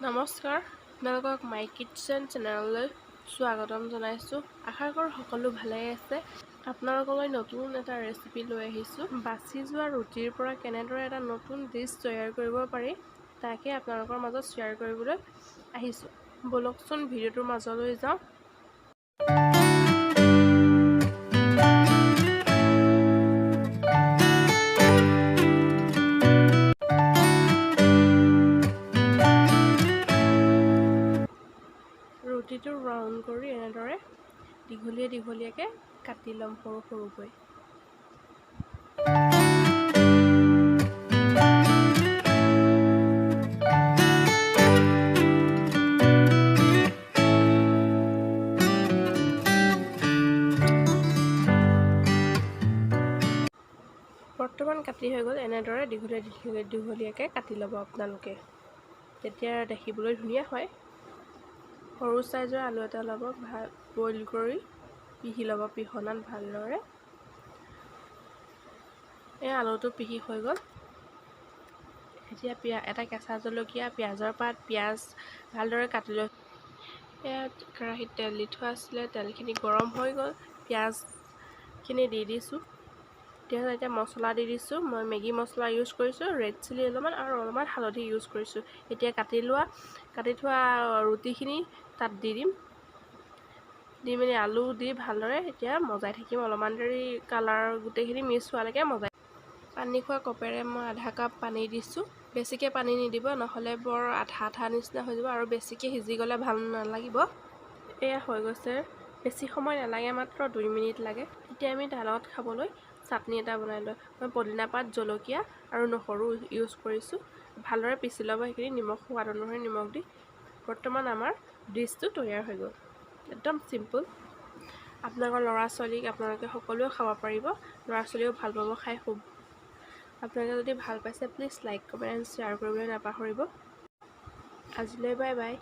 নমস্কাৰ, আপোনালোকক মাই কিটচেন চেনেললৈ স্বাগতম জনাইছোঁ। আশা কৰোঁ সকলো ভালেই আছে। আপোনালোকলৈ নতুন এটা ৰেচিপি লৈ আহিছোঁ। বাচি যোৱা ৰুটিৰ পৰা কেনেদৰে এটা নতুন ডিছ তৈয়াৰ কৰিব পাৰি তাকে আপোনালোকৰ মাজত শ্বেয়াৰ কৰিবলৈ আহিছোঁ। বলকচোন ভিডিঅ'টোৰ মাজলৈ যাওঁ। ৰুটিটো ৰাউণ্ড কৰি এনেদৰে দীঘলীয়াকৈ কাটি ল'ম সৰু সৰুকৈ। বৰ্তমান কাটি হৈ গ'ল। এনেদৰে দীঘলীয়াকৈ কাটি ল'ব আপোনালোকে, তেতিয়া দেখিবলৈ ধুনীয়া হয়। সৰু চাইজৰ আলু এটা ল'ব, বইল কৰি পিহি ল'ব পিহনাত ভালদৰে। এই আলুটো পিহি হৈ গ'ল। এতিয়া এটা কেঁচা জলকীয়া, পিঁয়াজৰ পাত, পিঁয়াজ ভালদৰে কাটি লৈ ইয়াত কেৰাহীত তেল দি থোৱা আছিলে। তেলখিনি গৰম হৈ গ'ল, পিঁয়াজখিনি দি দিছোঁ। এতিয়া মছলা দি দিছোঁ। মই মেগী মছলা ইউজ কৰিছোঁ, ৰেড চিলি অলপমান আৰু অলপমান হালধি ইউজ কৰিছোঁ। এতিয়া কাটি থোৱা ৰুটিখিনি তাত দি দিম। দি মেলি আলু দি ভালদৰে এতিয়া মজাই থাকিম। অলপমান দেৰি কালাৰ গোটেইখিনি মিক্স হোৱালৈকে মজাই। পানী খোৱা কপেৰে মই আধা কাপ পানী দিছোঁ। বেছিকৈ পানী নিদিব, নহ'লে বৰ আঠা নিচিনা হৈ যাব আৰু বেছিকৈ সিজি গ'লে ভাল নালাগিব। এয়া হৈ গৈছে। বেছি সময় নালাগে, মাত্ৰ 2 মিনিট লাগে। এতিয়া আমি তাৰ লগত খাবলৈ চাটনি এটা বনাই লওঁ। মই পদিনা পাত, জলকীয়া আৰু নহৰু ইউজ কৰিছোঁ। ভালদৰে পিচি ল'ব সেইখিনি, সোৱাদ অনুসৰি নিমখ দি। বৰ্তমান আমাৰ ডিছটো তৈয়াৰ হৈ গ'ল। একদম চিম্পুল। আপোনালোকৰ ল'ৰা ছোৱালীক আপোনালোকে সকলোৱে খাব পাৰিব। ল'ৰা ছোৱালীয়েও ভাল পাব খাই খুব। আপোনালোকে যদি ভাল পাইছে please like, comment and share কৰিবলৈ নাপাহৰিব। আজিলৈ বাই বাই।